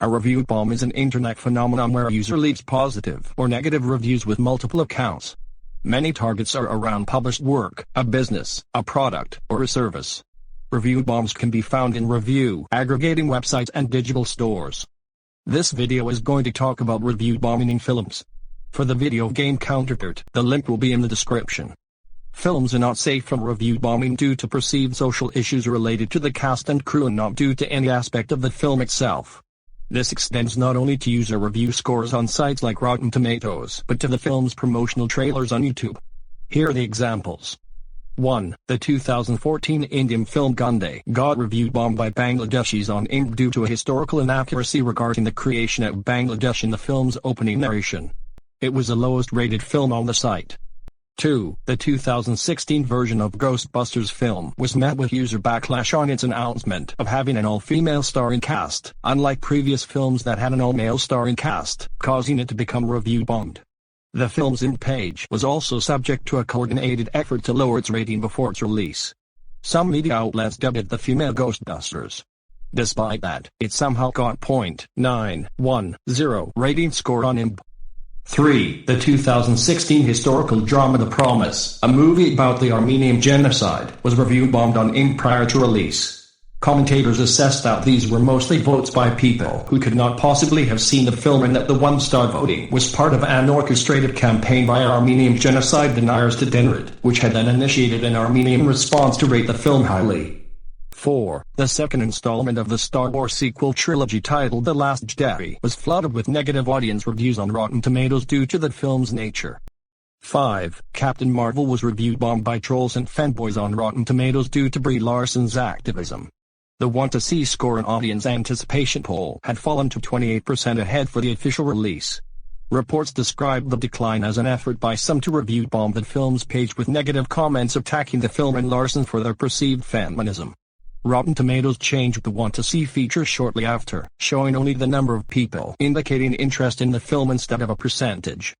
A review bomb is an internet phenomenon where a user leaves positive or negative reviews with multiple accounts. Many targets are around published work, a business, a product, or a service. Review bombs can be found in review aggregating websites and digital stores. This video is going to talk about review bombing in films. For the video game Counterpart, the link will be in the description. Films are not safe from review bombing due to perceived social issues related to the cast and crew and not due to any aspect of the film itself. This extends not only to user review scores on sites like Rotten Tomatoes but to the film's promotional trailers on YouTube. Here are the examples. 1. The 2014 Indian film Gunday got review bombed by Bangladeshis on IMDb due to a historical inaccuracy regarding the creation of Bangladesh in the film's opening narration. It was the lowest rated film on the site. 2. The 2016 version of Ghostbusters film was met with user backlash on its announcement of having an all-female starring cast, unlike previous films that had an all-male starring cast, causing it to become review bombed. The film's IMDb page was also subject to a coordinated effort to lower its rating before its release. Some media outlets dubbed it the female Ghostbusters. Despite that, it somehow got .910 rating score on IMDb. 3. The 2016 historical drama The Promise, a movie about the Armenian genocide, was review bombed on IMDb prior to release. Commentators assessed that these were mostly votes by people who could not possibly have seen the film and that the one-star voting was part of an orchestrated campaign by Armenian genocide deniers to deny it, which had then initiated an Armenian response to rate the film highly. 4. The second installment of the Star Wars sequel trilogy titled The Last Jedi was flooded with negative audience reviews on Rotten Tomatoes due to the film's nature. 5. Captain Marvel was review bombed by trolls and fanboys on Rotten Tomatoes due to Brie Larson's activism. The want-to-see score and audience anticipation poll had fallen to 28% ahead for the official release. Reports described the decline as an effort by some to review bomb the film's page with negative comments attacking the film and Larson for their perceived feminism. Rotten Tomatoes changed the want-to-see feature shortly after, showing only the number of people indicating interest in the film instead of a percentage.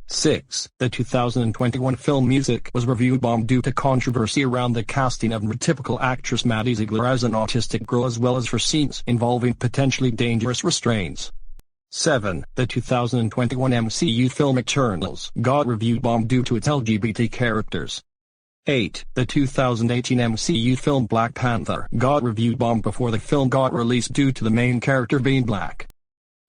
6. The 2021 film Music was review bombed due to controversy around the casting of typical actress Maddie Ziegler as an autistic girl as well as for scenes involving potentially dangerous restraints. 7. The 2021 MCU film Eternals got review bombed due to its LGBT characters. 8. The 2018 MCU film Black Panther got review bombed before the film got released due to the main character being black.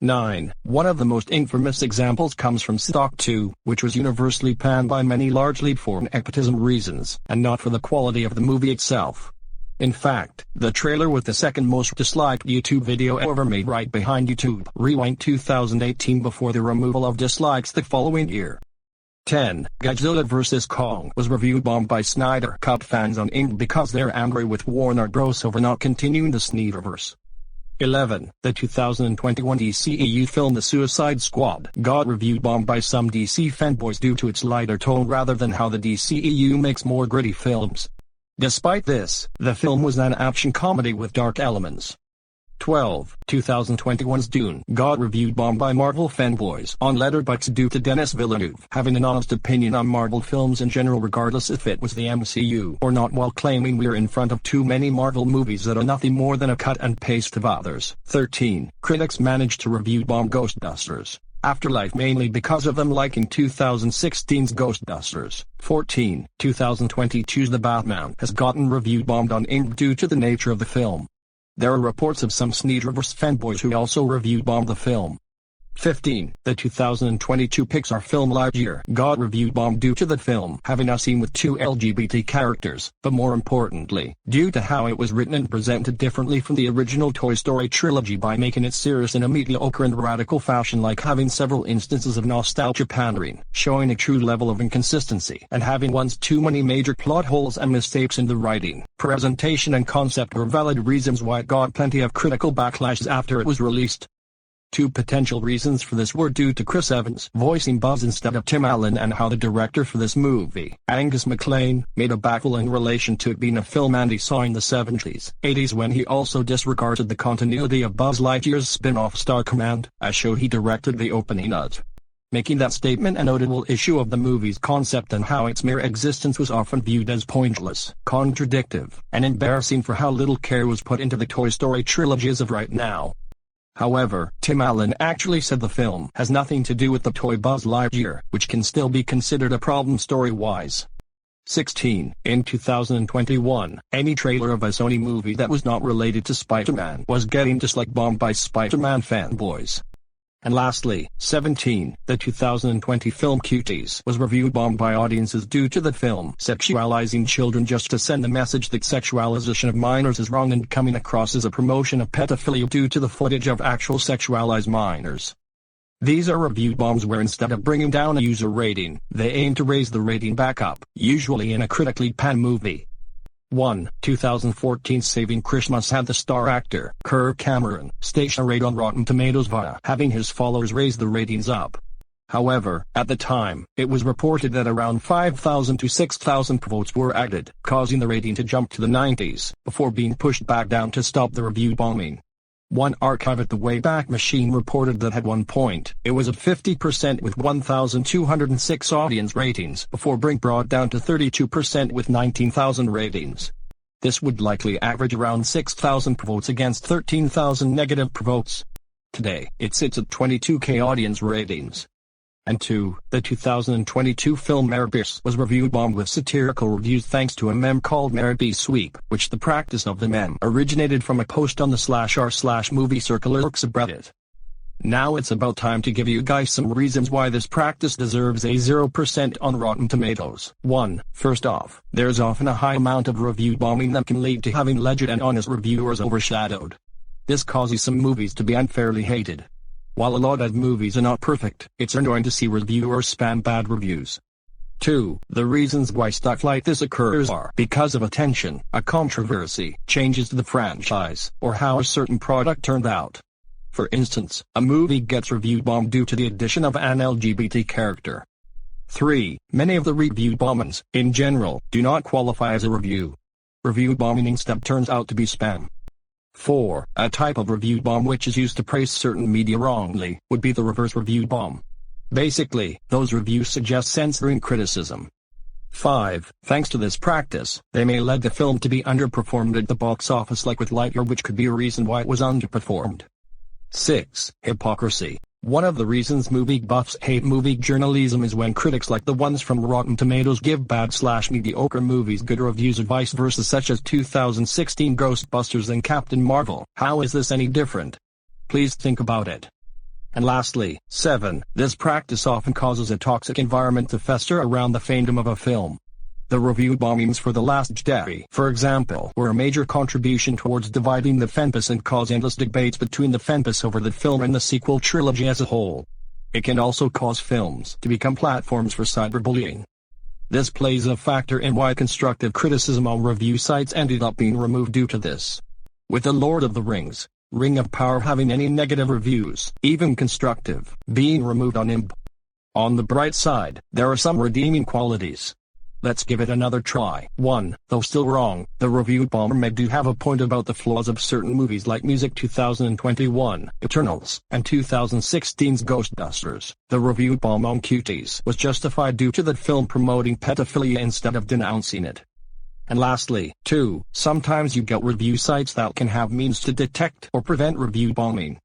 9. One of the most infamous examples comes from Stock 2, which was universally panned by many largely for nepotism reasons, and not for the quality of the movie itself. In fact, the trailer with the second most disliked YouTube video ever made right behind YouTube Rewind 2018 before the removal of dislikes the following year. 10. Godzilla vs. Kong was review bombed by Snyder Cut fans on IMDb because they're angry with Warner Bros. Over not continuing the Snyderverse. 11. The 2021 DCEU film The Suicide Squad got review bombed by some DC fanboys due to its lighter tone rather than how the DCEU makes more gritty films. Despite this, the film was an action comedy with dark elements. 12. 2021's Dune got review bombed by Marvel fanboys on Letterboxd due to Denis Villeneuve having an honest opinion on Marvel films in general regardless if it was the MCU or not, while claiming we're in front of too many Marvel movies that are nothing more than a cut and paste of others. 13. Critics managed to review bomb Ghostbusters Afterlife mainly because of them liking 2016's Ghostbusters. 14. 2022's The Batman has gotten review bombed on IMDb due to the nature of the film. There are reports of some Snyderverse fanboys who also review bombed the film. 15. The 2022 Pixar film Lightyear got review bombed due to the film having a scene with two LGBT characters, but more importantly, due to how it was written and presented differently from the original Toy Story trilogy by making it serious in a mediocre and radical fashion, like having several instances of nostalgia pandering, showing a true level of inconsistency, and having once too many major plot holes and mistakes in the writing, presentation and concept were valid reasons why it got plenty of critical backlashes after it was released. Two potential reasons for this were due to Chris Evans voicing Buzz instead of Tim Allen and how the director for this movie, Angus MacLane, made a backfill in relation to it being a film Andy saw in the 70s, 80s when he also disregarded the continuity of Buzz Lightyear's spin-off Star Command, a show he directed the opening of. Making that statement a notable issue of the movie's concept and how its mere existence was often viewed as pointless, contradictive, and embarrassing for how little care was put into the Toy Story trilogy as of right now. However, Tim Allen actually said the film has nothing to do with the toy Buzz Lightyear, which can still be considered a problem story-wise. 16. In 2021, any trailer of a Sony movie that was not related to Spider-Man was getting dislike-bombed by Spider-Man fanboys. And lastly, 17. The 2020 film Cuties was review-bombed by audiences due to the film sexualizing children just to send the message that sexualization of minors is wrong and coming across as a promotion of pedophilia due to the footage of actual sexualized minors. These are review bombs where instead of bringing down a user rating, they aim to raise the rating back up, usually in a critically panned movie. 1. 2014 Saving Christmas had the star actor, Kirk Cameron, station a raid on Rotten Tomatoes via having his followers raise the ratings up. However, at the time, it was reported that around 5,000 to 6,000 votes were added, causing the rating to jump to the 90s, before being pushed back down to stop the review bombing. One archive at the Wayback Machine reported that at one point, it was at 50% with 1,206 audience ratings before being brought down to 32% with 19,000 ratings. This would likely average around 6,000 votes against 13,000 negative votes. Today, it sits at 22K audience ratings. And 2. The 2022 film Merebees was review-bombed with satirical reviews thanks to a meme called Merebees Sweep, which the practice of the meme originated from a post on the /r/movie circle subreddit. Now it's about time to give you guys some reasons why this practice deserves a 0% on Rotten Tomatoes. 1. First off, there's often a high amount of review bombing that can lead to having legit and honest reviewers overshadowed. This causes some movies to be unfairly hated. While a lot of movies are not perfect, it's annoying to see reviewers spam bad reviews. 2. The reasons why stuff like this occurs are because of attention, a controversy, changes to the franchise, or how a certain product turned out. For instance, a movie gets review bombed due to the addition of an LGBT character. 3. Many of the review bombings, in general, do not qualify as a review. Review bombing instead turns out to be spam. 4. A type of review bomb which is used to praise certain media wrongly, would be the reverse review bomb. Basically, those reviews suggest censoring criticism. 5. Thanks to this practice, they may lead the film to be underperformed at the box office like with Lightyear, which could be a reason why it was underperformed. 6. Hypocrisy. One of the reasons movie buffs hate movie journalism is when critics like the ones from Rotten Tomatoes give bad/mediocre movies good reviews or vice versa, such as 2016 Ghostbusters and Captain Marvel. How is this any different? Please think about it. And lastly, 7. This practice often causes a toxic environment to fester around the fandom of a film. The review bombings for The Last Jedi, for example, were a major contribution towards dividing the fanbase and cause endless debates between the fanbase over the film and the sequel trilogy as a whole. It can also cause films to become platforms for cyberbullying. This plays a factor in why constructive criticism on review sites ended up being removed due to this. With The Lord of the Rings, Ring of Power having any negative reviews, even constructive, being removed on IMDb. On the bright side, there are some redeeming qualities. Let's give it another try. 1. Though still wrong, the review bomber may do have a point about the flaws of certain movies like Music 2021, Eternals, and 2016's Ghostbusters. The review bomb on Cuties was justified due to the film promoting pedophilia instead of denouncing it. And lastly, 2. Sometimes you get review sites that can have means to detect or prevent review bombing.